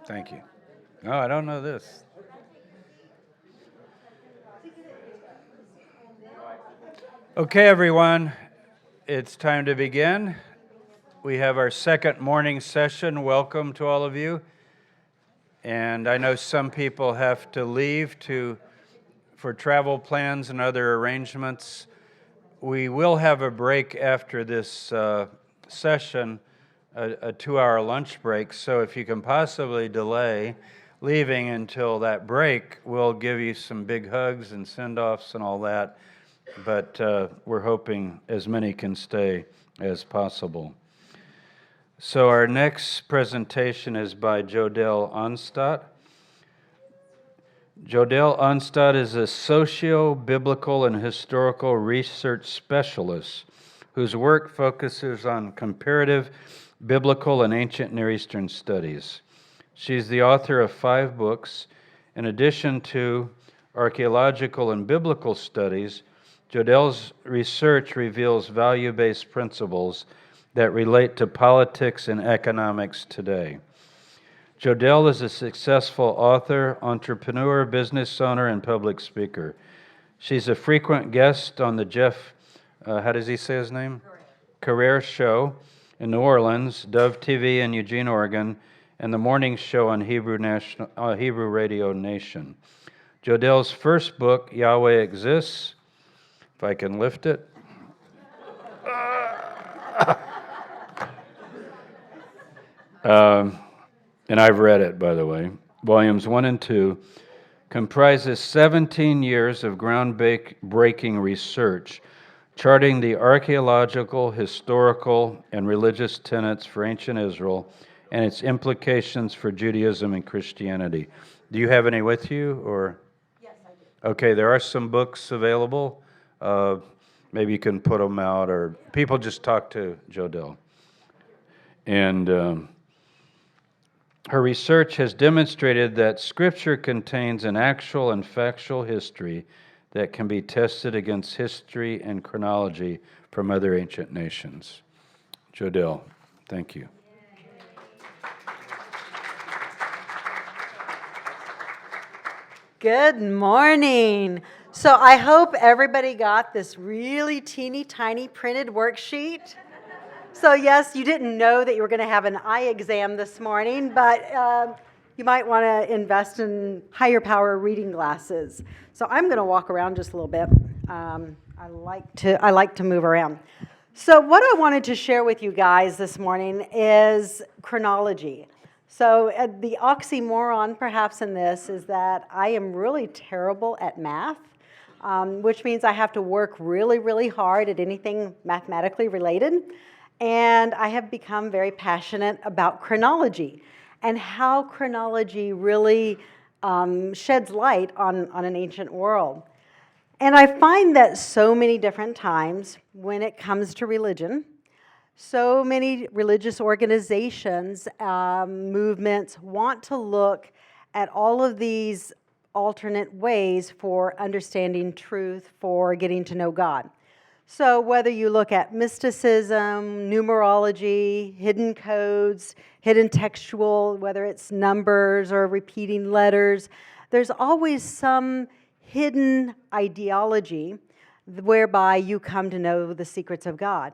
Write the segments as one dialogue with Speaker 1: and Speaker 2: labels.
Speaker 1: Thank you. No, I don't know this. Okay, everyone, it's time to begin. We have our second morning session. Welcome to all of you. And I know some people have to leave for travel plans and other arrangements. We will have a break after this session, a 2-hour lunch break. So if you can possibly delay leaving until that break, we'll give you some big hugs and send-offs and all that. But we're hoping as many can stay as possible. So our next presentation is by Jodell Onstott. Jodell Onstott is a socio-biblical and historical research specialist whose work focuses on comparative, biblical, and ancient Near Eastern studies. She's the author of 5 books. In addition to archaeological and biblical studies, Jodell's research reveals value-based principles that relate to politics and economics today. Jodell is a successful author, entrepreneur, business owner, and public speaker. She's a frequent guest on the Jeff, how does he say his name? Career Show in New Orleans, Dove TV in Eugene, Oregon, and the morning show on Hebrew Radio Nation. Jodell's first book, Yahweh Exists, if I can lift it. And I've read it, by the way. Volumes 1 and 2 comprises 17 years of groundbreaking research, charting the archaeological, historical, and religious tenets for ancient Israel and its implications for Judaism and Christianity. Do you have any with you, or?
Speaker 2: Yes, I do.
Speaker 1: Okay, there are some books available. Maybe you can put them out, or people just talk to Jodell. And her research has demonstrated that Scripture contains an actual and factual history that can be tested against history and chronology from other ancient nations. Jodell, thank you.
Speaker 2: Good morning. So I hope everybody got this really teeny tiny printed worksheet. So yes, you didn't know that you were going to have an eye exam this morning, but you might want to invest in higher power reading glasses. So I'm going to walk around just a little bit. I like to move around. So what I wanted to share with you guys this morning is chronology. So the oxymoron perhaps in this is that I am really terrible at math, which means I have to work really, really hard at anything mathematically related. And I have become very passionate about chronology and how chronology really sheds light on an ancient world. And I find that so many different times when it comes to religion, so many religious organizations, movements want to look at all of these alternate ways for understanding truth, for getting to know God. So whether you look at mysticism, numerology, hidden codes, hidden textual, whether it's numbers or repeating letters, there's always some hidden ideology whereby you come to know the secrets of God.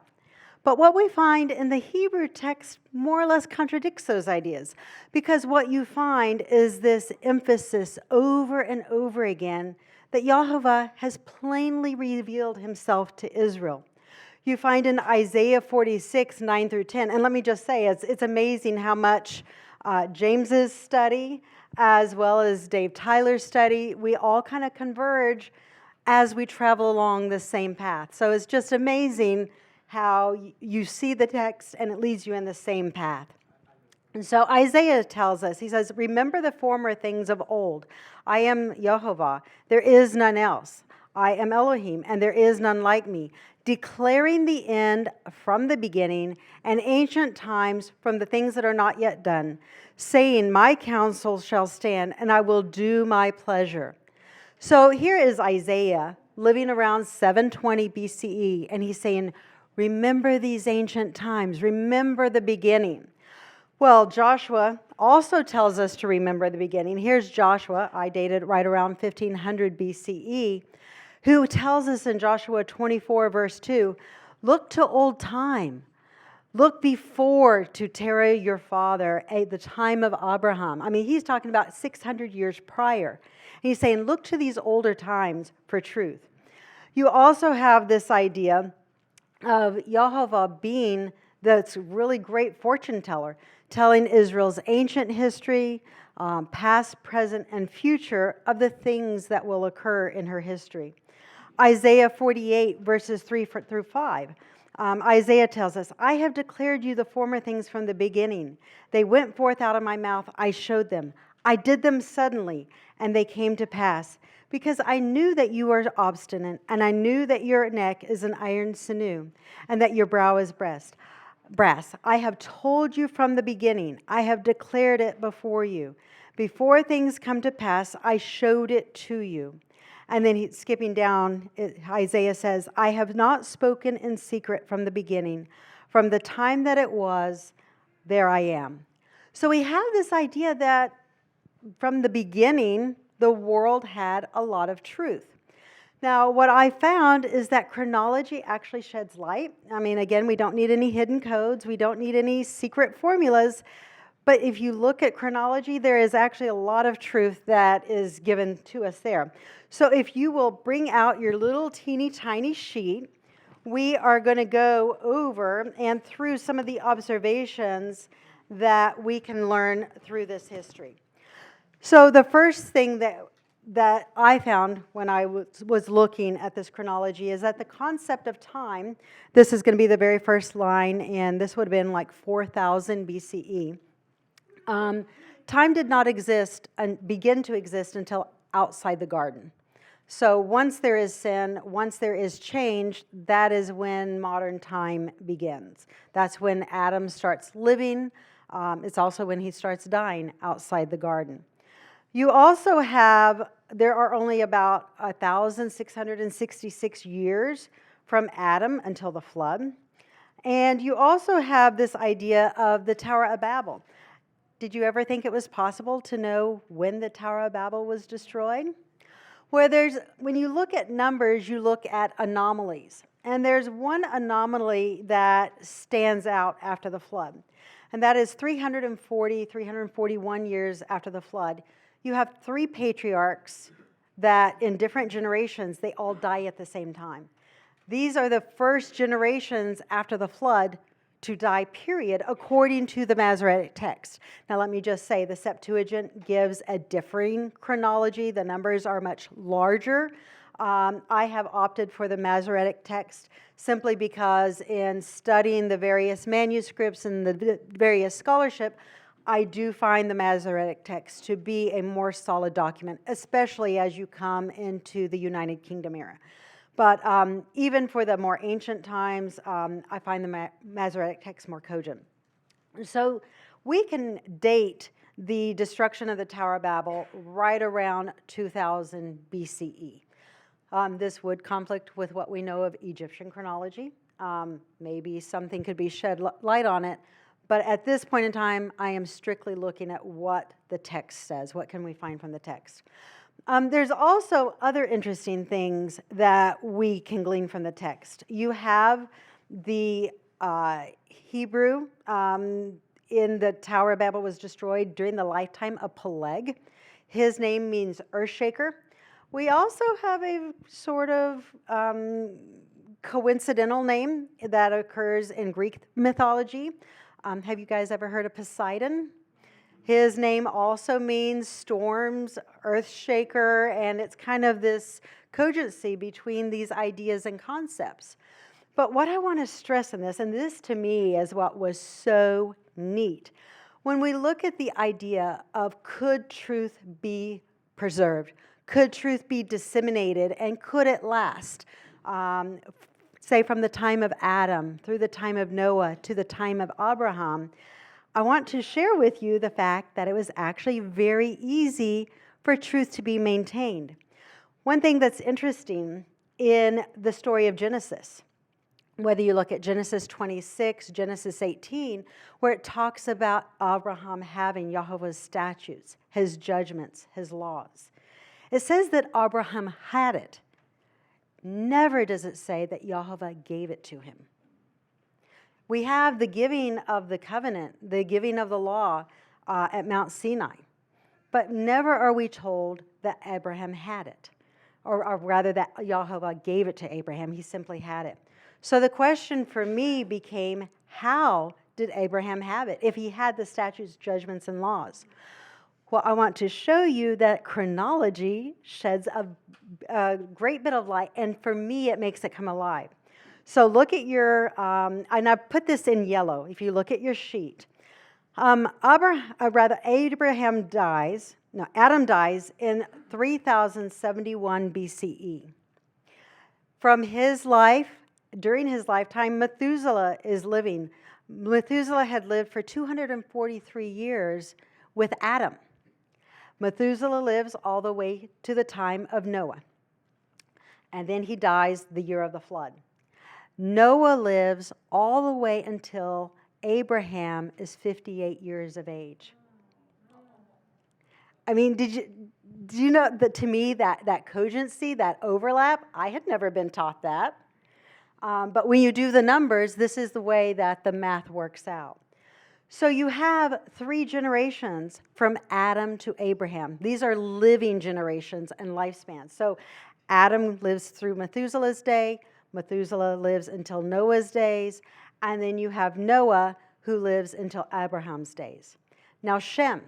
Speaker 2: But what we find in the Hebrew text more or less contradicts those ideas, because what you find is this emphasis over and over again that Yahovah has plainly revealed himself to Israel. You find in Isaiah 46, 9 through 10, and let me just say, it's amazing how much James's study, as well as Dave Tyler's study, we all kind of converge as we travel along the same path. So it's just amazing how you see the text and it leads you in the same path. And so Isaiah tells us, he says, remember the former things of old. I am Yehovah, there is none else. I am Elohim, and there is none like me, declaring the end from the beginning and ancient times from the things that are not yet done, saying, my counsel shall stand, and I will do my pleasure. So here is Isaiah living around 720 BCE, and he's saying, remember these ancient times, remember the beginning. Well, Joshua also tells us to remember the beginning. Here's Joshua, I dated right around 1500 BCE, who tells us in Joshua 24, verse 2, look to old time. Look before to Terah your father at the time of Abraham. I mean, he's talking about 600 years prior. And he's saying, look to these older times for truth. You also have this idea of Yehovah being this really great fortune teller, telling Israel's ancient history, past, present, and future of the things that will occur in her history. Isaiah 48, verses 3 through 5. Isaiah tells us, I have declared you the former things from the beginning. They went forth out of my mouth. I showed them. I did them suddenly, and they came to pass. Because I knew that you are obstinate, and I knew that your neck is an iron sinew, and that your brow is brass. I have told you from the beginning. I have declared it before you. Before things come to pass, I showed it to you. And then skipping down, Isaiah says, I have not spoken in secret from the beginning. From the time that it was, there I am. So we have this idea that from the beginning, the world had a lot of truth. Now, what I found is that chronology actually sheds light. I mean, again, we don't need any hidden codes. We don't need any secret formulas. But if you look at chronology, there is actually a lot of truth that is given to us there. So if you will bring out your little teeny tiny sheet, we are going to go over and through some of the observations that we can learn through this history. So the first thing that I found when I was looking at this chronology is that the concept of time, this is going to be the very first line, and this would have been like 4000 BCE. Time did not exist and begin to exist until outside the garden. So once there is sin, once there is change, that is when modern time begins. That's when Adam starts living. It's also when he starts dying outside the garden. You also have, there are only about 1,666 years from Adam until the flood. And you also have this idea of the Tower of Babel. Did you ever think it was possible to know when the Tower of Babel was destroyed? When you look at numbers, you look at anomalies. And there's one anomaly that stands out after the flood. And that is 341 years after the flood. You have 3 patriarchs that in different generations, they all die at the same time. These are the first generations after the flood to die, period, according to the Masoretic text. Now, let me just say, the Septuagint gives a differing chronology. The numbers are much larger. I have opted for the Masoretic text simply because in studying the various manuscripts and the various scholarship, I do find the Masoretic text to be a more solid document, especially as you come into the United Kingdom era. But even for the more ancient times, I find the Masoretic text more cogent. So we can date the destruction of the Tower of Babel right around 2000 BCE. This would conflict with what we know of Egyptian chronology. Maybe something could be shed light on it. But at this point in time, I am strictly looking at what the text says. What can we find from the text? There's also other interesting things that we can glean from the text. You have the Hebrew in the Tower of Babel was destroyed during the lifetime of Peleg. His name means earthshaker. We also have a sort of coincidental name that occurs in Greek mythology. Have you guys ever heard of Poseidon? His name also means storms, earthshaker, and it's kind of this cogency between these ideas and concepts. But what I want to stress in this, and this to me is what was so neat, when we look at the idea of could truth be preserved, could truth be disseminated, and could it last? Say from the time of Adam through the time of Noah to the time of Abraham, I want to share with you the fact that it was actually very easy for truth to be maintained. One thing that's interesting in the story of Genesis, Whether you look at Genesis 26, Genesis 18, where it talks about Abraham having Yahweh's statutes, his judgments, his laws. It says that Abraham had it. Never does it say that Yahweh gave it to him. We have the giving of the covenant, the giving of the law at Mount Sinai. But never are we told that Abraham had it, or rather that Yahweh gave it to Abraham. He simply had it. So the question for me became, how did Abraham have it if he had the statutes, judgments, and laws? Well, I want to show you that chronology sheds a great bit of light, and for me, it makes it come alive. So look at your, and I put this in yellow, if you look at your sheet. Adam dies in 3071 BCE. From his life, during his lifetime, Methuselah is living. Methuselah had lived for 243 years with Adam. Methuselah lives all the way to the time of Noah. And then he dies the year of the flood. Noah lives all the way until Abraham is 58 years of age. I mean, do you know that to me that cogency, that overlap, I had never been taught that. But when you do the numbers, this is the way that the math works out. So you have 3 generations from Adam to Abraham. These are living generations and lifespans. So Adam lives through Methuselah's day, Methuselah lives until Noah's days, and then you have Noah who lives until Abraham's days. Now Shem,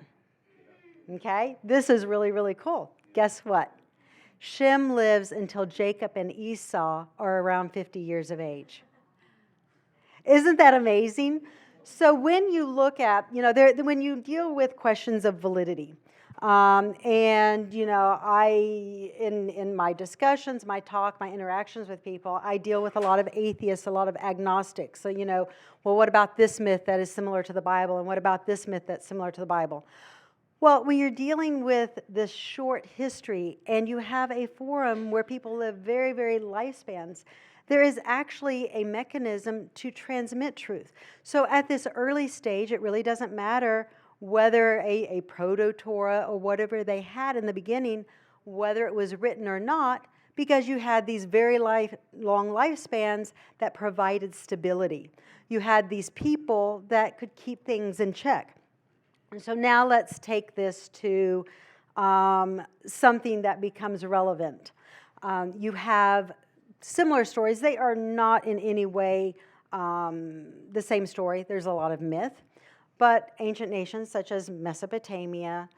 Speaker 2: okay, this is really, really cool. Guess what? Shem lives until Jacob and Esau are around 50 years of age. Isn't that amazing? So when you look at, when you deal with questions of validity, and, in my discussions, my talk, my interactions with people, I deal with a lot of atheists, a lot of agnostics. So, well, what about this myth that is similar to the Bible? And what about this myth that's similar to the Bible? Well, when you're dealing with this short history and you have a forum where people live very, very lifespans, there is actually a mechanism to transmit truth. So at this early stage, it really doesn't matter whether a proto-Torah or whatever they had in the beginning, whether it was written or not, because you had these very long lifespans that provided stability. You had these people that could keep things in check. And so now let's take this to something that becomes relevant. You have similar stories. They are not in any way the same story. There's a lot of myth. But ancient nations such as Mesopotamia,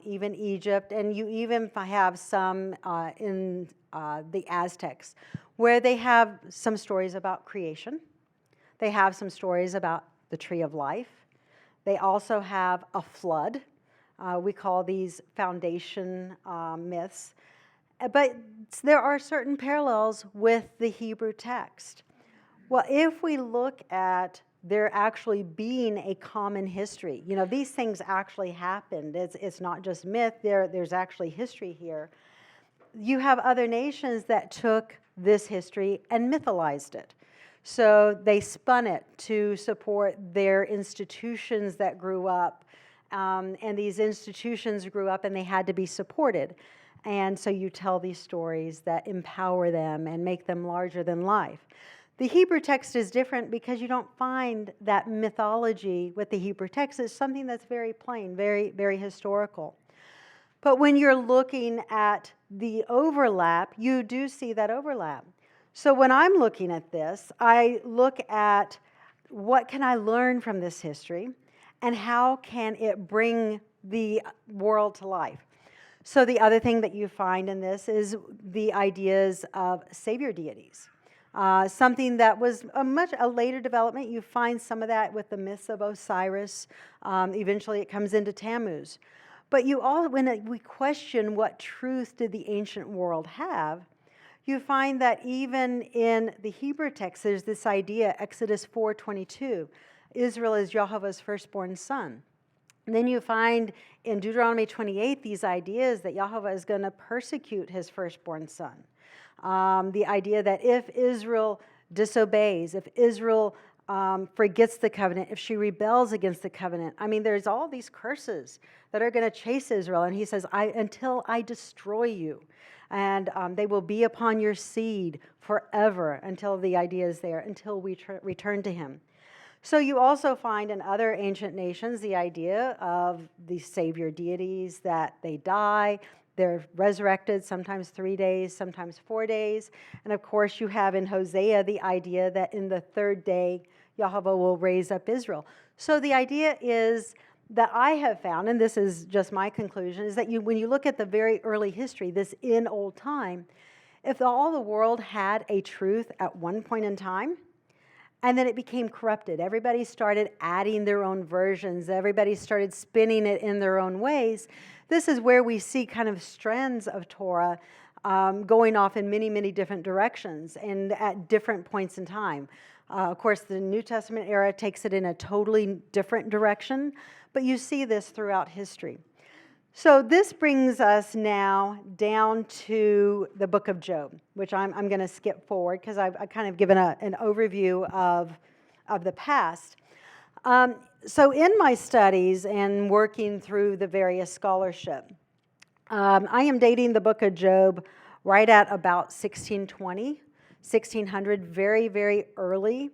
Speaker 2: even Egypt, and you even have some in the Aztecs, where they have some stories about creation. They have some stories about the tree of life. They also have a flood. We call these foundation myths. But there are certain parallels with the Hebrew text. Well, if we look at there actually being a common history, these things actually happened. It's not just myth. There's actually history here. You have other nations that took this history and mythologized it. So they spun it to support their institutions that grew up. And these institutions grew up and they had to be supported. And so you tell these stories that empower them and make them larger than life. The Hebrew text is different because you don't find that mythology with the Hebrew text. It's something that's very plain, very, very historical. But when you're looking at the overlap, you do see that overlap. So when I'm looking at this, I look at what can I learn from this history and how can it bring the world to life. So the other thing that you find in this is the ideas of savior deities. Something that was a later development. You find some of that with the myths of Osiris. Eventually it comes into Tammuz. But when we question what truth did the ancient world have, you find that even in the Hebrew text, there's this idea, Exodus 4:22, Israel is Jehovah's firstborn son. And then you find in Deuteronomy 28 these ideas that Yahweh is going to persecute his firstborn son. The idea that if Israel disobeys, if Israel forgets the covenant, if she rebels against the covenant. I mean, there's all these curses that are going to chase Israel. And he says, until I destroy you. And they will be upon your seed forever, until the idea is there, until we return to him. So you also find in other ancient nations the idea of the savior deities, that they die, they're resurrected, sometimes 3 days, sometimes 4 days. And of course, you have in Hosea the idea that in the third day, Yahweh will raise up Israel. So the idea is that I have found, and this is just my conclusion, is that when you look at the very early history, this in old time, if all the world had a truth at one point in time, and then it became corrupted. Everybody started adding their own versions. Everybody started spinning it in their own ways. This is where we see kind of strands of Torah going off in many, many different directions and at different points in time. Of course, the New Testament era takes it in a totally different direction, but you see this throughout history. So this brings us now down to the book of Job, which I'm going to skip forward because I've kind of given an overview of the past. So in my studies and working through the various scholarship, I am dating the book of Job right at about 1620, 1600, very, very early.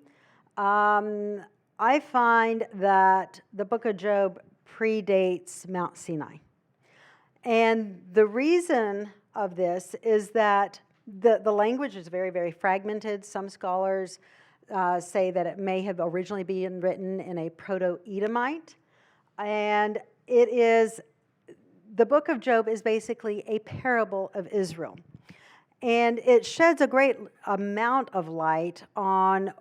Speaker 2: I find that the book of Job predates Mount Sinai. And the reason of this is that the language is very, very fragmented. Some scholars say that it may have originally been written in a Proto-Edomite. And the book of Job is basically a parable of Israel. And it sheds a great amount of light on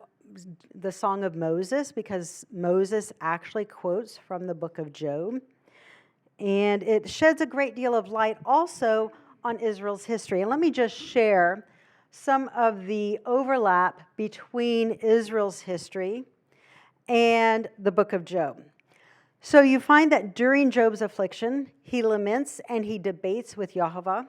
Speaker 2: the Song of Moses, because Moses actually quotes from the book of Job. And it sheds a great deal of light also on Israel's history. And let me just share some of the overlap between Israel's history and the book of Job. So you find that during Job's affliction, he laments and he debates with Yahweh.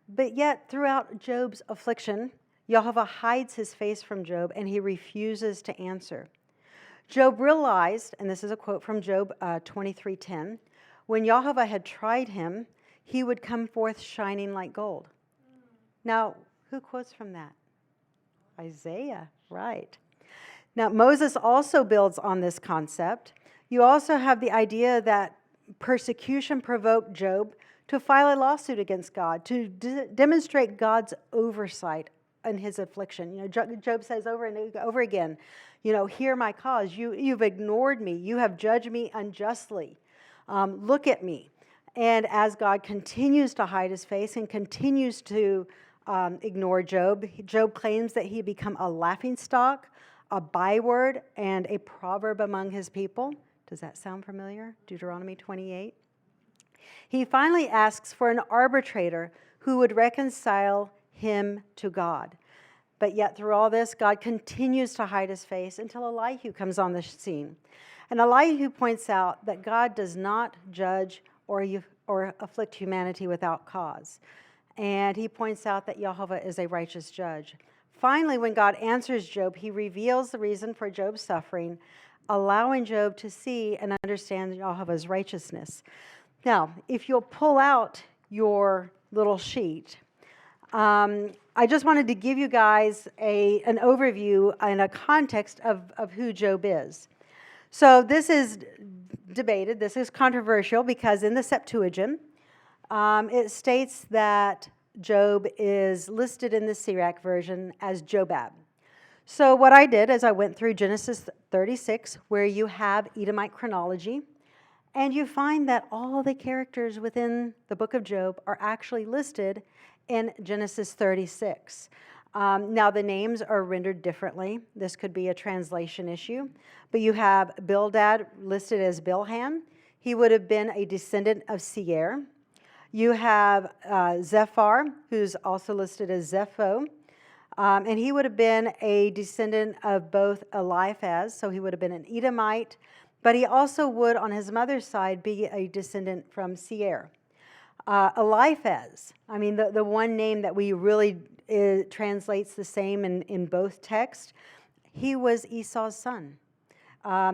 Speaker 2: But yet throughout Job's affliction, Yahweh hides his face from Job and he refuses to answer. Job realized, and this is a quote from Job 23:10, when Yahweh had tried him, he would come forth shining like gold. Now, who quotes from that? Isaiah, right. Now, Moses also builds on this concept. You also have the idea that persecution provoked Job to file a lawsuit against God, to demonstrate God's oversight in his affliction. You know, Job says over and over again, you know, hear my cause. You've ignored me. You have judged me unjustly. Look at me. And as God continues to hide his face and continues to ignore Job, Job claims that he become a laughingstock, a byword, and a proverb among his people. Does that sound familiar? Deuteronomy 28. He finally asks for an arbitrator who would reconcile him to God. But yet through all this, God continues to hide his face until Elihu comes on the scene. And Elihu points out that God does not judge or afflict humanity without cause. And he points out that Yahweh is a righteous judge. Finally, when God answers Job, he reveals the reason for Job's suffering, allowing Job to see and understand Yahweh's righteousness. Now, if you'll pull out your little sheet, I just wanted to give you guys an overview and a context of who Job is. So this is debated, this is controversial, because in the Septuagint, it states that Job is listed in the Syriac version as Jobab. So what I did is I went through Genesis 36, where you have Edomite chronology, and you find that all the characters within the book of Job are actually listed in Genesis 36. Now, the names are rendered differently. This could be a translation issue. But you have Bildad listed as Bilhan. He would have been a descendant of Seir. You have Zephar, who's also listed as Zepho. And he would have been a descendant of both Eliphaz, so he would have been an Edomite. But he also would, on his mother's side, be a descendant from Seir. Eliphaz, I mean, the one name that we really translates the same in both texts. He was Esau's son.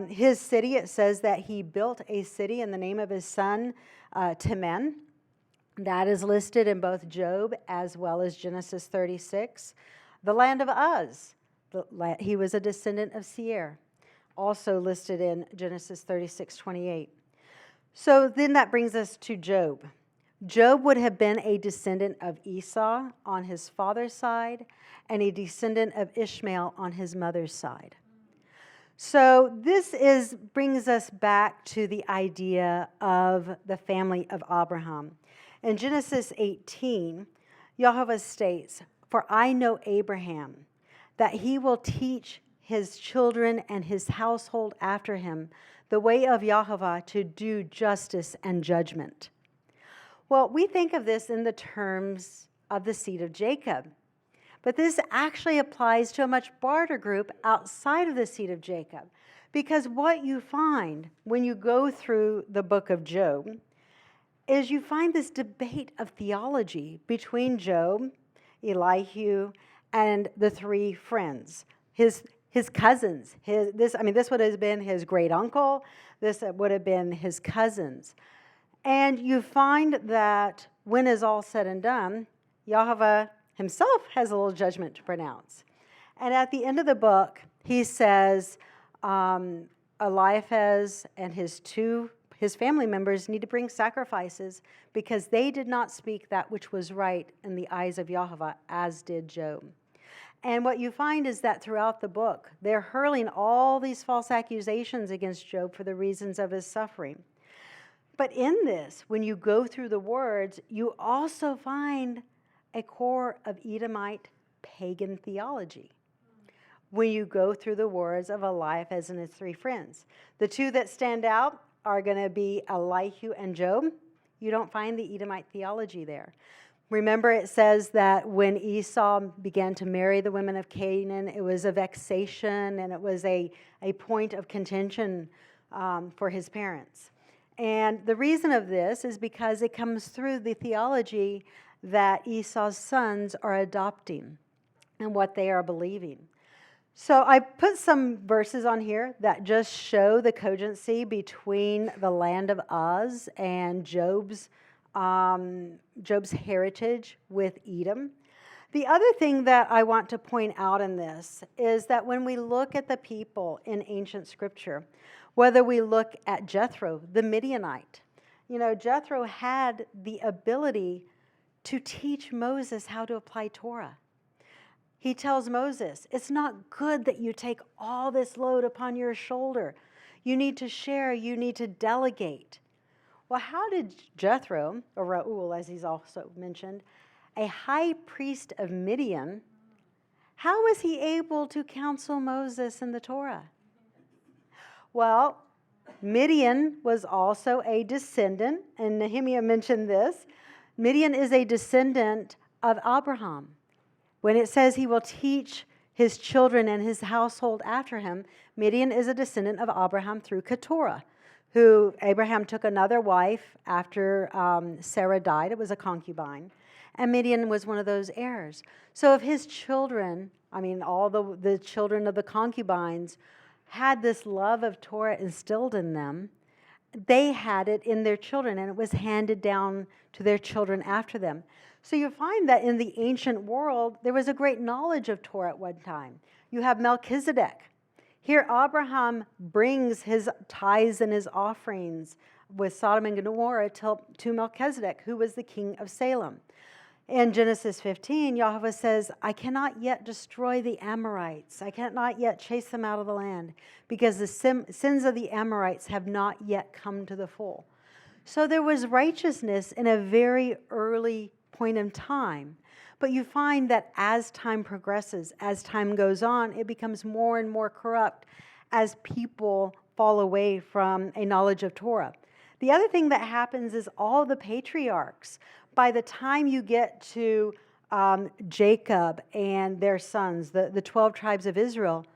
Speaker 2: His city, it says that he built a city in the name of his son, Teman. That is listed in both Job as well as Genesis 36. The land of Uz, he was a descendant of Seir, also listed in Genesis 36:28. So then that brings us to Job. Job would have been a descendant of Esau on his father's side and a descendant of Ishmael on his mother's side. So this brings us back to the idea of the family of Abraham. In Genesis 18, Yahweh states, "For I know Abraham, that he will teach his children and his household after him the way of Yahweh to do justice and judgment." Well, we think of this in the terms of the seed of Jacob. But this actually applies to a much broader group outside of the seed of Jacob. Because what you find when you go through the book of Job is you find this debate of theology between Job, Elihu, and the three friends, his cousins. This would have been his great uncle. This would have been his cousins. And you find that when is all said and done, Yahweh himself has a little judgment to pronounce. And at the end of the book, he says Eliphaz and his family members need to bring sacrifices because they did not speak that which was right in the eyes of Yahweh, as did Job. And what you find is that throughout the book, they're hurling all these false accusations against Job for the reasons of his suffering. But in this, when you go through the words, you also find a core of Edomite pagan theology. When you go through the words of Eliphaz and his three friends, the two that stand out are going to be Elihu and Job. You don't find the Edomite theology there. Remember, it says that when Esau began to marry the women of Canaan, it was a vexation and it was a point of contention for his parents. And the reason of this is because it comes through the theology that Esau's sons are adopting and what they are believing. So I put some verses on here that just show the cogency between the land of Uz and Job's heritage with Edom. The other thing that I want to point out in this is that when we look at the people in ancient scripture, whether we look at Jethro, the Midianite, Jethro had the ability to teach Moses how to apply Torah. He tells Moses, it's not good that you take all this load upon your shoulder. You need to share, you need to delegate. Well, how did Jethro, or Reuel as he's also mentioned, a high priest of Midian, how was he able to counsel Moses in the Torah? Well, Midian was also a descendant, and Nehemiah mentioned this. Midian is a descendant of Abraham. When it says he will teach his children and his household after him, Midian is a descendant of Abraham through Keturah, who Abraham took another wife after Sarah died. It was a concubine. And Midian was one of those heirs. So if his children, all the children of the concubines, had this love of Torah instilled in them, they had it in their children, and it was handed down to their children after them. So you find that in the ancient world, there was a great knowledge of Torah at one time. You have Melchizedek. Here, Abraham brings his tithes and his offerings with Sodom and Gomorrah to Melchizedek, who was the king of Salem. In Genesis 15, Yahweh says, I cannot yet destroy the Amorites. I cannot yet chase them out of the land because the sins of the Amorites have not yet come to the full. So there was righteousness in a very early point in time. But you find that as time progresses, as time goes on, it becomes more and more corrupt as people fall away from a knowledge of Torah. The other thing that happens is all the patriarchs, by the time you get to Jacob and their sons, the 12 tribes of Israel,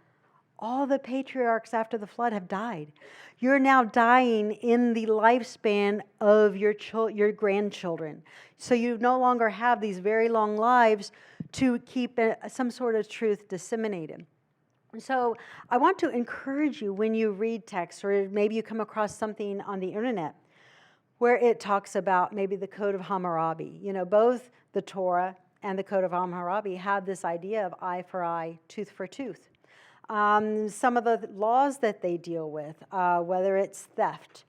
Speaker 2: all the patriarchs after the flood have died. You're now dying in the lifespan of your grandchildren. So you no longer have these very long lives to keep some sort of truth disseminated. So I want to encourage you when you read text, or maybe you come across something on the internet where it talks about maybe the Code of Hammurabi. You know, both the Torah and the Code of Hammurabi have this idea of eye for eye, tooth for tooth. Some of the laws that they deal with, whether it's theft,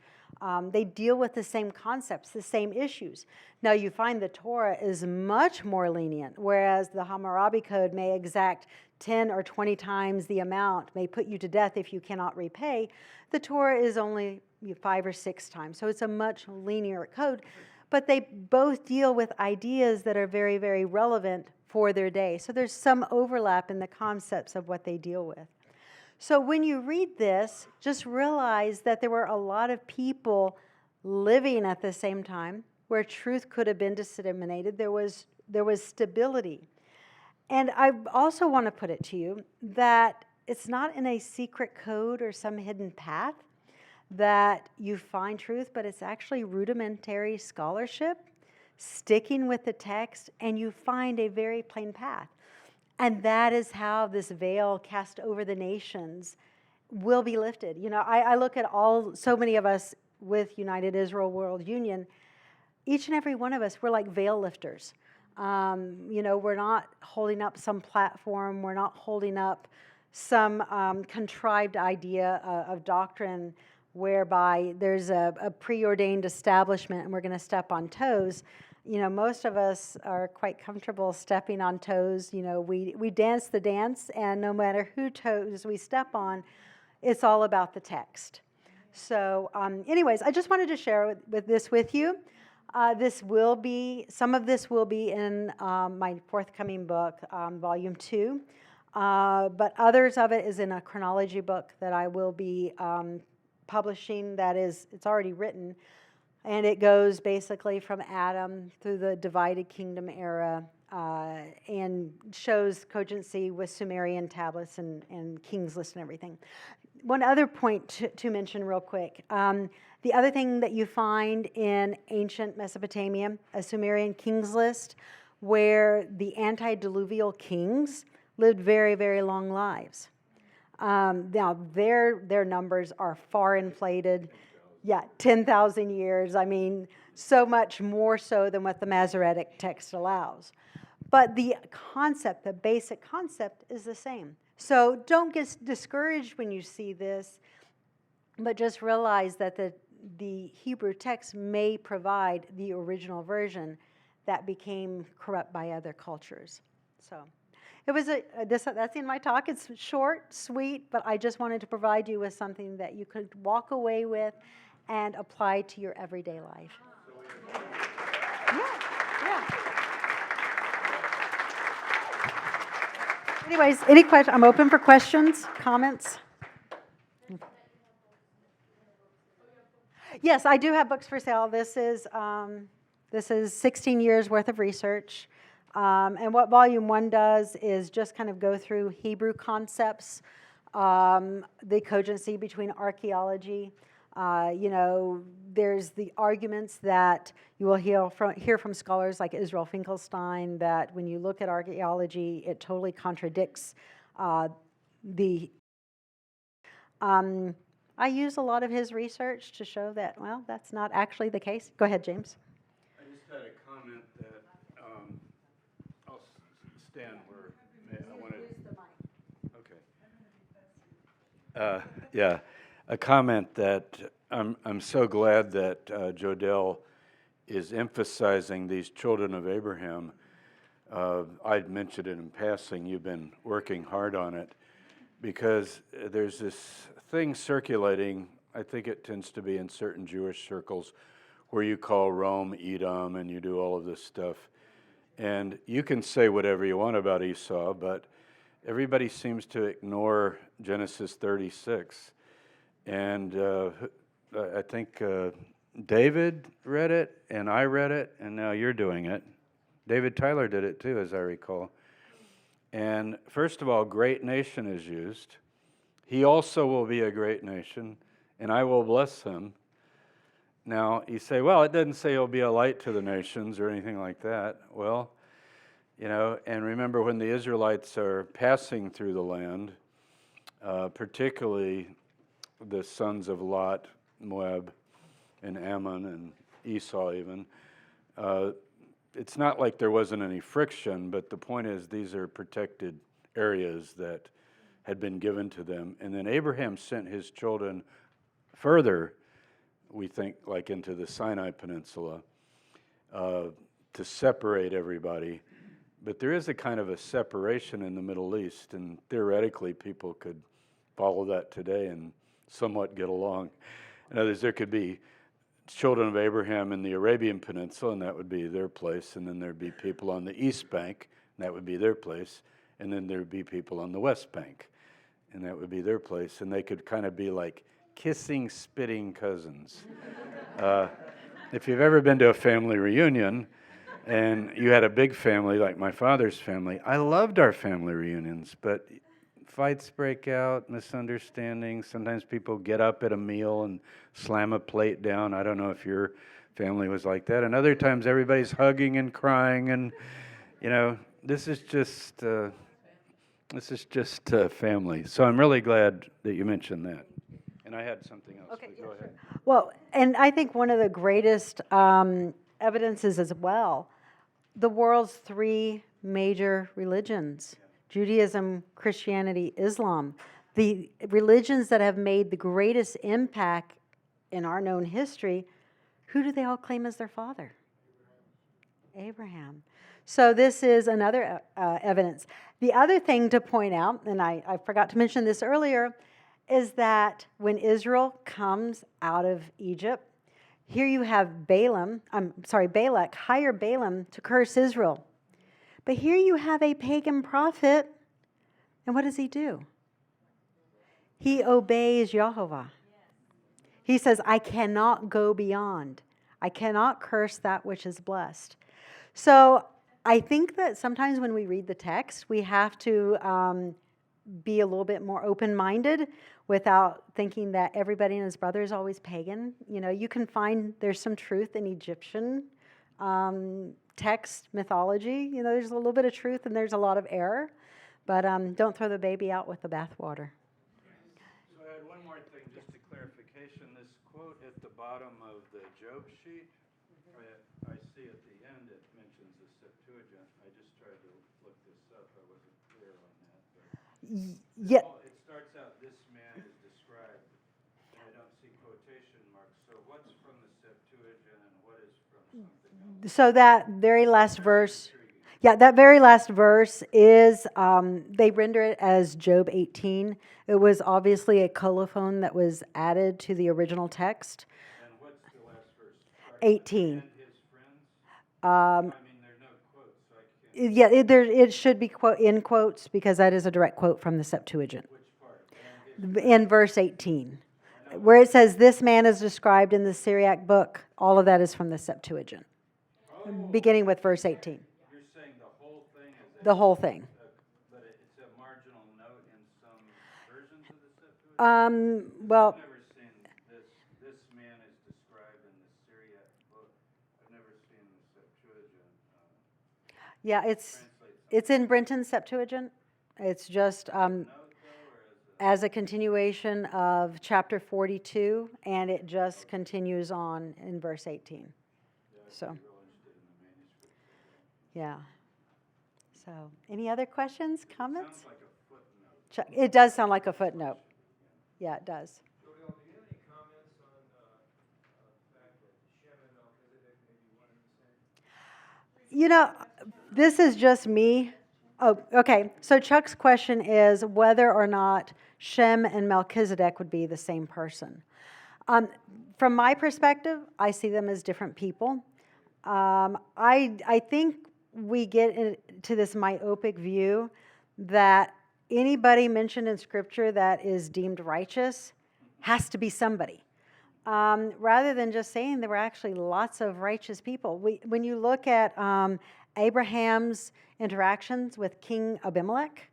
Speaker 2: they deal with the same concepts, the same issues. Now, you find the Torah is much more lenient, whereas the Hammurabi Code may exact 10 or 20 times the amount, may put you to death if you cannot repay. The Torah is only 5 or 6 times, so it's a much linear code. But they both deal with ideas that are very, very relevant for their day. So there's some overlap in the concepts of what they deal with. So when you read this, just realize that there were a lot of people living at the same time where truth could have been disseminated. There was stability. And I also want to put it to you that it's not in a secret code or some hidden path that you find truth, but it's actually rudimentary scholarship, sticking with the text, and you find a very plain path. And that is how this veil cast over the nations will be lifted. You know, I look at so many of us with United Israel World Union, each and every one of us, we're like veil lifters. You know, we're not holding up some platform, we're not holding up some contrived idea of doctrine whereby there's a preordained establishment and we're going to step on toes. You know, most of us are quite comfortable stepping on toes. You know, we dance the dance, and no matter who toes we step on, it's all about the text. So anyways, I just wanted to share this with you. Some of this will be in my forthcoming book, Volume 2. But others of it is in a chronology book that I will be publishing. It's already written. And it goes basically from Adam through the divided kingdom era and shows cogency with Sumerian tablets and King's List and everything. One other point to mention real quick. The other thing that you find in ancient Mesopotamia, a Sumerian King's List, where the antediluvial kings lived very, very long lives. Now, their numbers are far inflated. Yeah, 10,000 years. I mean, so much more so than what the Masoretic text allows. But the concept, the basic concept, is the same. So don't get discouraged when you see this, but just realize that the Hebrew text may provide the original version that became corrupt by other cultures. So it was that's in my talk. It's short, sweet, but I just wanted to provide you with something that you could walk away with and apply to your everyday life. Yeah. Anyways, any questions? I'm open for questions, comments. Yes, I do have books for sale. This is 16 years worth of research. And what Volume 1 does is just kind of go through Hebrew concepts, the cogency between archaeology. You know, there's the arguments that you will hear from scholars like Israel Finkelstein that when you look at archaeology, it totally contradicts the. I use a lot of his research to show that, well, that's not actually the case. Go ahead, James.
Speaker 1: I just had a comment that I'll stand where I wanted. Okay. Yeah, a comment that I'm so glad that Jodell is emphasizing these children of Abraham. I'd mentioned it in passing. You've been working hard on it because there's this thing circulating. I think it tends to be in certain Jewish circles where you call Rome Edom and you do all of this stuff. And you can say whatever you want about Esau, but everybody seems to ignore Genesis 36. And I think David read it, and I read it, and now you're doing it. David Tyler did it too, as I recall. And first of all, great nation is used. He also will be a great nation, and I will bless him. Now, you say, well, it doesn't say he'll be a light to the nations or anything like that. Well, And remember when the Israelites are passing through the land, particularly the sons of Lot, Moab, and Ammon, and Esau even, it's not like there wasn't any friction, but the point is these are protected areas that had been given to them. And then Abraham sent his children further, we think, like into the Sinai Peninsula, to separate everybody. But there is a kind of a separation in the Middle East, and theoretically people could follow that today and somewhat get along. In other words, there could be children of Abraham in the Arabian Peninsula, and that would be their place, and then there'd be people on the East Bank, and that would be their place, and then there'd be people on the West Bank, and that would be their place, and they could kind of be like kissing, spitting cousins. If you've ever been to a family reunion, and you had a big family like my father's family, I loved our family reunions, but fights break out, misunderstandings. Sometimes people get up at a meal and slam a plate down. I don't know if your family was like that. And other times everybody's hugging and crying, and this is just family. So I'm really glad that you mentioned that. And I had something else.
Speaker 2: Okay,
Speaker 1: Go ahead.
Speaker 2: sure. Well, and I think one of the greatest evidences as well, the world's three major religions, Judaism, Christianity, Islam, the religions that have made the greatest impact in our known history, who do they all claim as their father? Abraham. So this is another evidence. The other thing to point out, and I forgot to mention this earlier, is that when Israel comes out of Egypt, here you have Balak hire Balaam to curse Israel. But here you have a pagan prophet, and what does he do? He obeys Jehovah. He says, I cannot go beyond. I cannot curse that which is blessed. So I think that sometimes when we read the text, we have to be a little bit more open-minded without thinking that everybody and his brother is always pagan. You can find there's some truth in Egyptian text mythology. There's a little bit of truth and there's a lot of error, but don't throw the baby out with the bathwater.
Speaker 1: So I had one more thing, just a clarification. This quote at the bottom of the Job sheet, I see at the end it mentions the Septuagint. I just tried to look this up. I wasn't clear on that. But
Speaker 2: Yeah.
Speaker 1: it starts out, this man is described, and I don't see quotation marks. So what's from the Septuagint and what is from something else?
Speaker 2: So that very last verse, that very last verse is, they render it as Job 18. It was obviously a colophon that was added to the original text.
Speaker 1: And what's the last verse?
Speaker 2: 18.
Speaker 1: And his friends? There's no quotes, so I can't.
Speaker 2: Yeah, it should be in quotes because that is a direct quote from the Septuagint.
Speaker 1: Which part?
Speaker 2: In verse 18, where it says, this man is described in the Syriac book, all of that is from the Septuagint, beginning with verse 18.
Speaker 1: You're saying the whole thing is
Speaker 2: The whole thing.
Speaker 1: but it's a marginal note in some versions of the Septuagint?
Speaker 2: Well,
Speaker 1: I've never seen this man is described in the Syriac book. I've never seen the Septuagint.
Speaker 2: yeah, it's in Brenton's Septuagint. It's just as a continuation of chapter 42, and it just continues on in verse 18. So, yeah. So, any other questions, comments?
Speaker 1: Sounds like a footnote.
Speaker 2: It does sound like a footnote. Yeah, it does.
Speaker 3: Jodell, do you have any comments on the fact that Shem and Melchizedek may be one and the same?
Speaker 2: This is just me. Oh, okay. So Chuck's question is whether or not Shem and Melchizedek would be the same person. From my perspective, I see them as different people. I think we get into this myopic view that anybody mentioned in Scripture that is deemed righteous has to be somebody. Rather than just saying there were actually lots of righteous people. When you look at Abraham's interactions with King Abimelech,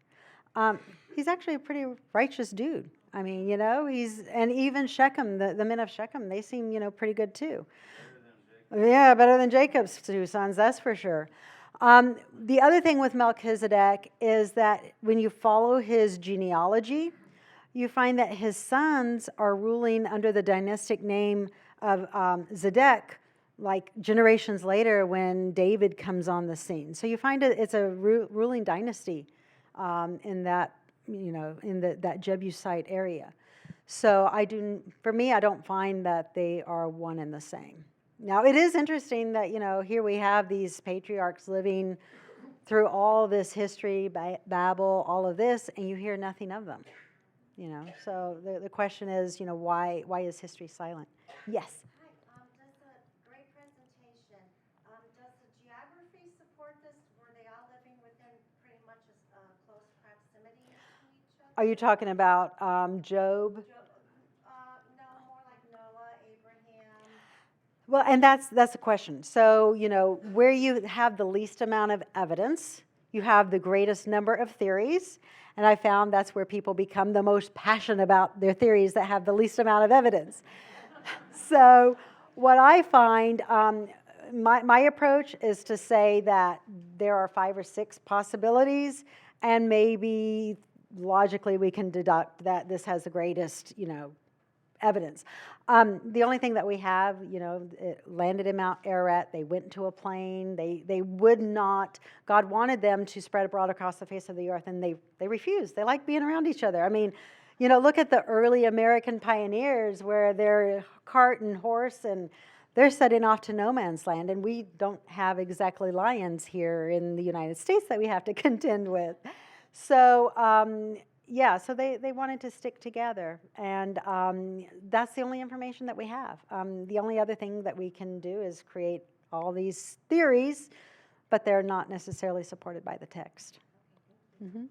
Speaker 2: he's actually a pretty righteous dude. And even Shechem, the men of Shechem, they seem, pretty good too. Yeah, better than Jacob's two sons, that's for sure. The other thing with Melchizedek is that when you follow his genealogy, you find that his sons are ruling under the dynastic name of Zedek, like generations later when David comes on the scene. So you find it's a ruling dynasty in that, that Jebusite area. So for me, I don't find that they are one and the same. Now, it is interesting that, here we have these patriarchs living through all this history, Babel, all of this, and you hear nothing of them. So the question is, why is history silent? Yes?
Speaker 4: Hi, that's a great presentation. Does the geography support this? Were they all living within pretty much a close proximity to each other?
Speaker 2: Are you talking about Job?
Speaker 4: No, more like Noah, Abraham.
Speaker 2: Well, and that's the question. So, where you have the least amount of evidence, you have the greatest number of theories. And I found that's where people become the most passionate about their theories that have the least amount of evidence. So, what I find, my approach is to say that there are 5 or 6 possibilities, and maybe logically we can deduct that this has the greatest, evidence. The only thing that we have, it landed in Mount Ararat. They went into a plain. They would not. God wanted them to spread abroad across the face of the earth, and they refused. They like being around each other. I mean, look at the early American pioneers where they're cart and horse, and they're setting off to no man's land, and we don't have exactly lions here in the United States that we have to contend with. So, so they wanted to stick together, and that's the only information that we have. The only other thing that we can do is create all these theories, but they're not necessarily supported by the text. Mm-hmm.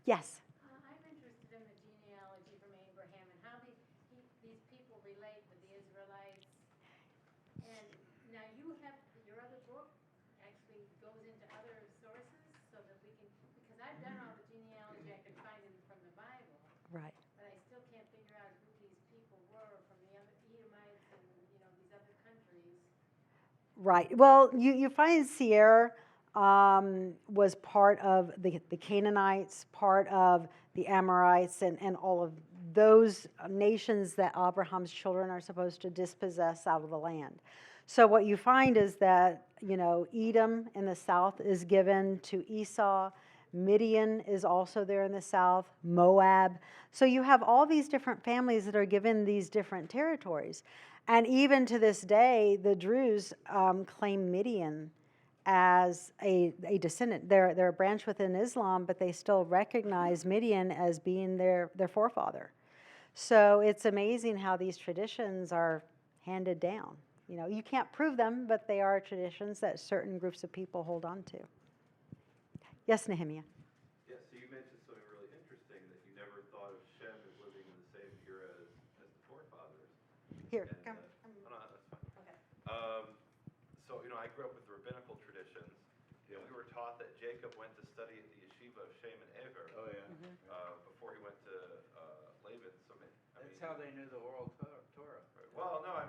Speaker 2: Yes?
Speaker 5: I'm interested in the genealogy from Abraham and how these people relate with the Israelites. And now your other book actually goes into other sources so that we can, because I've done all the genealogy I could find from the Bible.
Speaker 2: Right.
Speaker 5: But I still can't figure out who these people were from the other Edomites and, these other countries.
Speaker 2: Right. Well, you find Seir was part of the Canaanites, part of the Amorites, and all of those nations that Abraham's children are supposed to dispossess out of the land. So what you find is that, Edom in the south is given to Esau. Midian is also there in the south, Moab. So you have all these different families that are given these different territories. And even to this day, the Druze claim Midian as a descendant. They're a branch within Islam, but they still recognize Midian as being their forefather. So it's amazing how these traditions are handed down. You can't prove them, but they are traditions that certain groups of people hold on to. Yes, Nehemiah?
Speaker 6: Yeah, so you mentioned something really interesting, that you never thought of Shem as living in the same era as the forefathers.
Speaker 2: Here,
Speaker 6: And,
Speaker 2: come.
Speaker 6: no, that's fine.
Speaker 4: Okay.
Speaker 6: So, I grew up with rabbinical traditions. We were taught that Jacob went to study at the yeshiva of Shem and Ever.
Speaker 1: Oh, yeah.
Speaker 6: Before he went to Laban. So,
Speaker 1: That's how they knew the oral Torah.
Speaker 6: Well, no,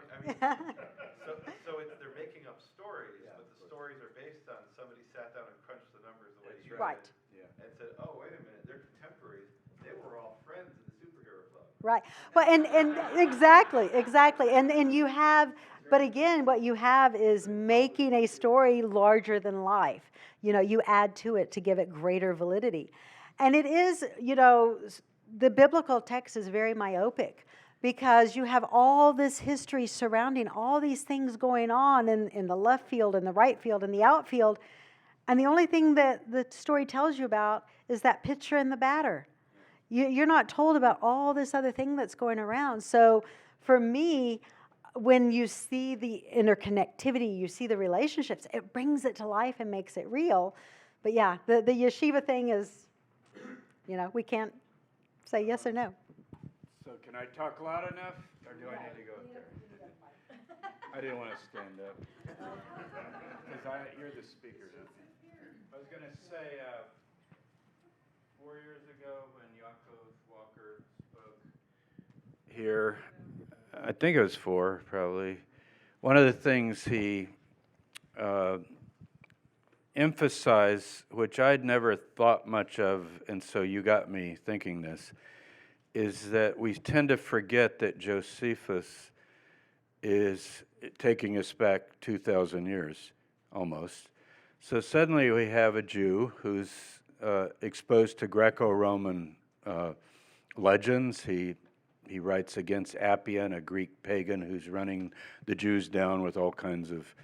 Speaker 6: so they're making up stories,
Speaker 1: Yeah,
Speaker 6: but the stories are based on somebody sat down and crunched the numbers the way
Speaker 1: That's
Speaker 6: you
Speaker 2: right.
Speaker 6: did,
Speaker 1: Yeah.
Speaker 6: and said, oh, wait a minute, they're contemporaries. They were all friends in the superhero club.
Speaker 2: Right. Well, and exactly. And you have, but again, what you have is making a story larger than life. You add to it to give it greater validity. And it is, the biblical text is very myopic because you have all this history surrounding all these things going on in the left field, in the right field, in the outfield. And the only thing that the story tells you about is that pitcher and the batter. You're not told about all this other thing that's going around. So for me, when you see the interconnectivity, you see the relationships, it brings it to life and makes it real. But yeah, the yeshiva thing is, we can't say yes or no.
Speaker 7: So can I talk loud enough, or do I need to go up there? I didn't want to stand up. Because you're the speaker now. I was going to say, 4 years ago when Yaakov Walker spoke here, I think it was 4 probably, one of the things he
Speaker 1: emphasize, which I'd never thought much of, and so you got me thinking this, is that we tend to forget that Josephus is taking us back 2,000 years, almost. So suddenly we have a Jew who's exposed to Greco-Roman legends. He writes against Appian, a Greek pagan who's running the Jews down with all kinds of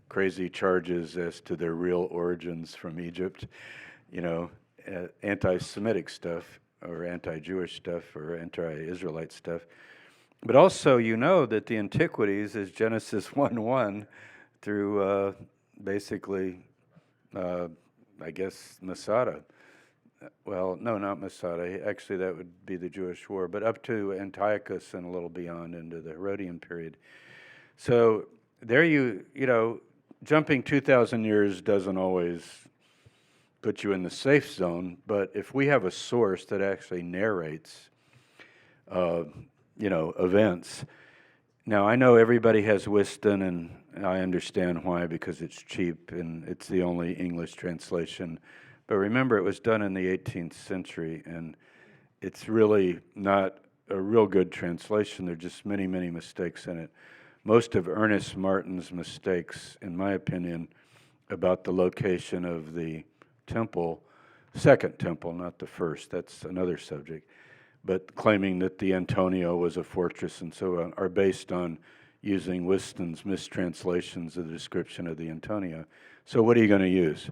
Speaker 1: crazy charges as to their real origins from Egypt, anti-Semitic stuff, or anti-Jewish stuff, or anti-Israelite stuff. But also, that the Antiquities is Genesis 1:1 through basically, I guess, Masada. Well, no, not Masada. Actually, that would be the Jewish War, but up to Antiochus and a little beyond into the Herodian period. So there jumping 2,000 years doesn't always put you in the safe zone, but if we have a source that actually narrates, events. Now, I know everybody has Whiston, and I understand why, because it's cheap and it's the only English translation. But remember, it was done in the 18th century, and it's really not a real good translation. There are just many, many mistakes in it. Most of Ernest Martin's mistakes, in my opinion, about the location of the temple, second temple, not the first, that's another subject, but claiming that the Antonia was a fortress and so on, are based on using Whiston's mistranslations of the description of the Antonia. So what are you going to use?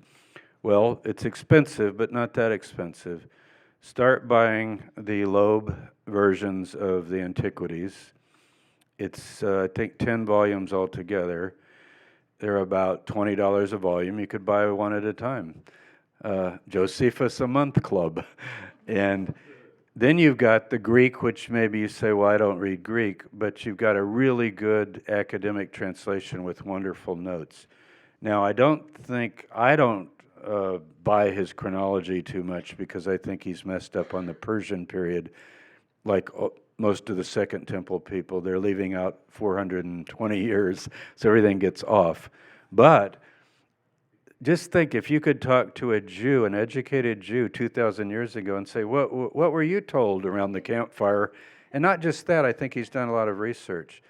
Speaker 1: Well, it's expensive, but not that expensive. Start buying the Loeb versions of the Antiquities. It's, I think, 10 volumes altogether. They're about $20 a volume. You could buy one at a time. Josephus a Month Club. And then you've got the Greek, which maybe you say, well, I don't read Greek, but you've got a really good academic translation with wonderful notes. Now, I don't buy his chronology too much, because I think he's messed up on the Persian period, like most of the Second Temple people. They're leaving out 420 years, so everything gets off. But just think, if you could talk to a Jew, an educated Jew 2,000 years ago, and say, what were you told around the campfire? And not just that, I think he's done a lot of research.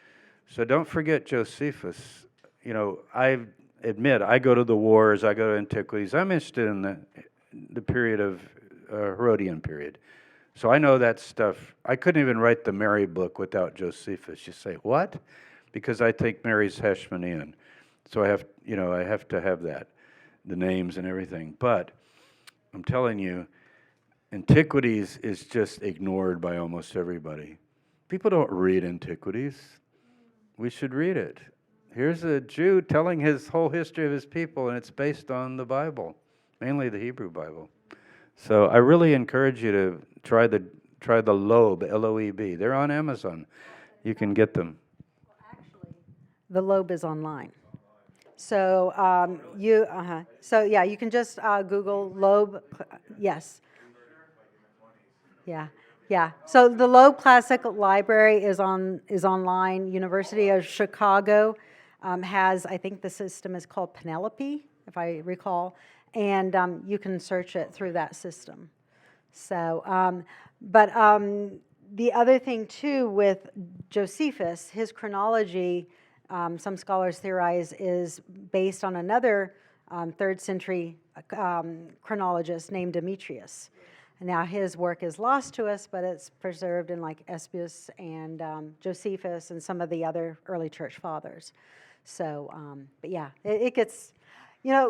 Speaker 1: So don't forget Josephus. I admit, I go to the wars, I go to Antiquities. I'm interested in the period of Herodian period. So I know that stuff. I couldn't even write the Mary book without Josephus. You say, what? Because I think Mary's Hashmonean. So I have to have that, the names and everything. But I'm telling you, Antiquities is just ignored by almost everybody. People don't read Antiquities. We should read it. Here's a Jew telling his whole history of his people, and it's based on the Bible, mainly the Hebrew Bible. So I really encourage you to try the Loeb, L-O-E-B. They're on Amazon. You can get them.
Speaker 2: Well, actually, the Loeb is online. So you can just Google Loeb. Yes. Yeah. So the Loeb Classic Library is online. University of Chicago has, I think the system is called Penelope, if I recall, and you can search it through that system. So, the other thing too with Josephus, his chronology, some scholars theorize, is based on another 3rd century chronologist named Demetrius. Now his work is lost to us, but it's preserved in like Espius and Josephus and some of the other early church fathers. So, but yeah, it gets,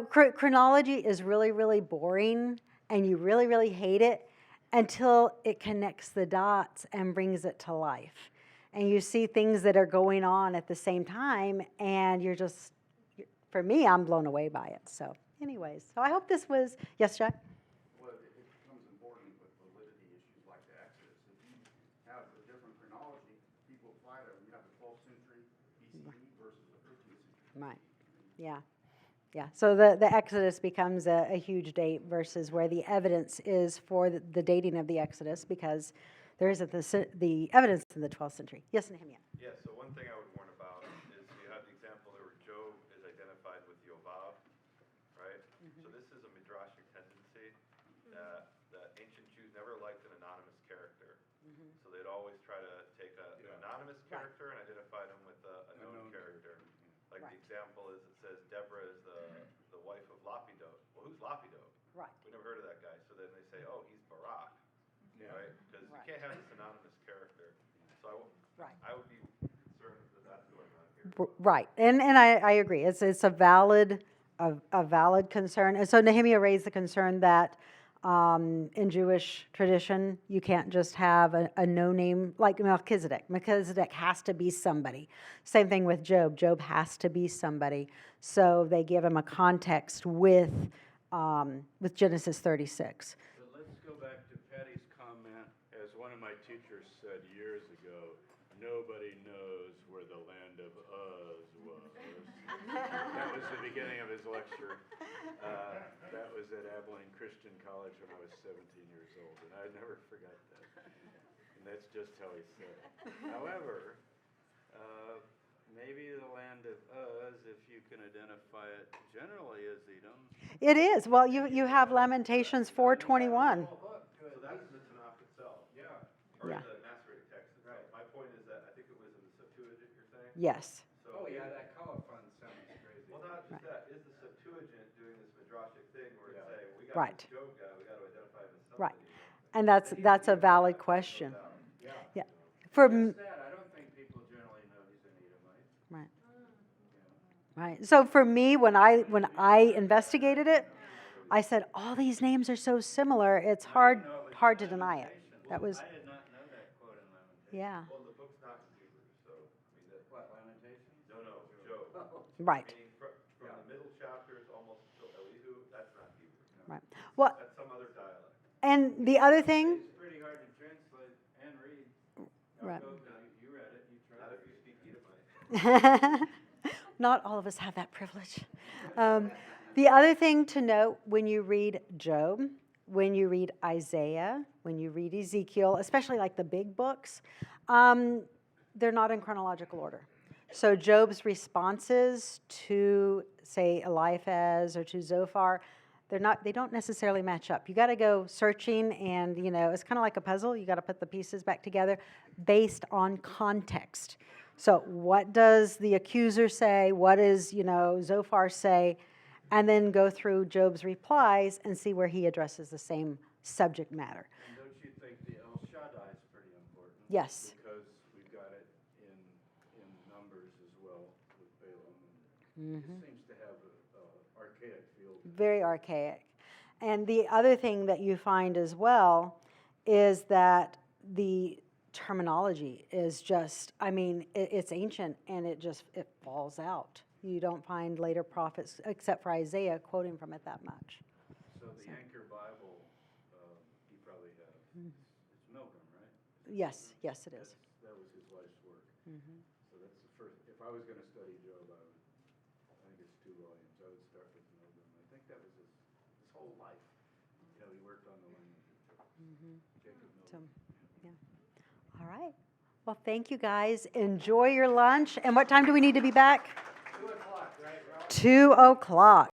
Speaker 2: chronology is really, really boring, and you really, really hate it until it connects the dots and brings it to life. And you see things that are going on at the same time, and for me, I'm blown away by it. So anyways, so I hope this was, yes, Jack?
Speaker 7: Well, it becomes important with validity issues like the Exodus. If you have a different chronology, people fight it. You have the 12th century BCE versus the 13th century.
Speaker 2: Right, yeah. Yeah, so the Exodus becomes a huge date versus where the evidence is for the dating of the Exodus, because there isn't the evidence in the 12th century. Yes, Nehemiah?
Speaker 6: Yeah, so one thing I would warn about is you have the example where Job is identified with Yovav, right? So
Speaker 2: Right, and I agree. It's a valid concern. And so Nehemiah raised the concern that in Jewish tradition, you can't just have a no-name like Melchizedek. Melchizedek has to be somebody. Same thing with Job. Job has to be somebody. So they give him a context with Genesis 36.
Speaker 7: But let's go back to Patty's comment. As one of my teachers said years ago, nobody knows where the land of Uz was. That was the beginning of his lecture. That was at Abilene Christian College when I was 17 years old, and I never forgot that. And that's just how he said it. However, maybe the land of Uz, if you can identify it generally as Edom.
Speaker 2: It is. Well, you have Lamentations 4:21.
Speaker 6: So that's in the Tanakh itself.
Speaker 7: Yeah.
Speaker 6: Or
Speaker 2: Yeah.
Speaker 6: in the Masoretic text itself. My point is that I think it was in the Septuagint, you're saying?
Speaker 2: Yes.
Speaker 6: So
Speaker 7: Oh, yeah, that colophon sounds crazy.
Speaker 6: Well, not just that. Is the Septuagint doing this midrashic thing where it's saying, we got
Speaker 2: Right.
Speaker 6: this Job guy, we got to identify him as somebody?
Speaker 2: Right. And that's a valid question.
Speaker 7: Yeah.
Speaker 2: Yeah. For
Speaker 7: Just that, I don't think people generally know he's an Edomite.
Speaker 2: right.
Speaker 7: You know.
Speaker 2: Right. So for me, when I investigated it, I said all these names are so similar. It's hard to deny it. That was
Speaker 7: I did not know that quote in Lamentations.
Speaker 2: yeah.
Speaker 6: Well, the book's not in Hebrew, so, I mean, that,
Speaker 7: What, Lamentations?
Speaker 6: no, Job.
Speaker 2: Right.
Speaker 6: Meaning from the middle chapters almost until Elihu, that's not Hebrew.
Speaker 2: Right. Well,
Speaker 6: That's some other dialect.
Speaker 2: and the other thing,
Speaker 7: It's pretty hard to translate and read.
Speaker 2: right.
Speaker 7: You read it, you tried
Speaker 6: Not
Speaker 7: it.
Speaker 6: if you speak Edomite.
Speaker 2: Not all of us have that privilege. The other thing to note when you read Job, when you read Isaiah, when you read Ezekiel, especially like the big books, they're not in chronological order. So Job's responses to, say, Eliphaz or to Zophar, they don't necessarily match up. You got to go searching, and it's kind of like a puzzle. You got to put the pieces back together based on context. So what does the accuser say? What does Zophar say? And then go through Job's replies and see where he addresses the same subject matter.
Speaker 7: And don't you think the El Shaddai is pretty important?
Speaker 2: Yes.
Speaker 7: Because we've got it in Numbers as well with Balaam. It seems to have an archaic feel.
Speaker 2: Very archaic. And the other thing that you find as well is that the terminology is just, it's ancient, and it falls out. You don't find later prophets, except for Isaiah, quoting from it that much.
Speaker 7: So the Anchor Bible, you probably have. It's Milgram, right?
Speaker 2: Yes, it is.
Speaker 7: That was his life's work. So that's the first. If I was going to study Job, I think it's 2 volumes. I would start with Milgram. I think that was his whole life. He worked on the language. Jacob
Speaker 2: So,
Speaker 7: Milgram.
Speaker 2: yeah. All right. Well, thank you guys. Enjoy your lunch. And what time do we need to be back?
Speaker 7: 2 o'clock, right, Rob?
Speaker 2: 2 o'clock.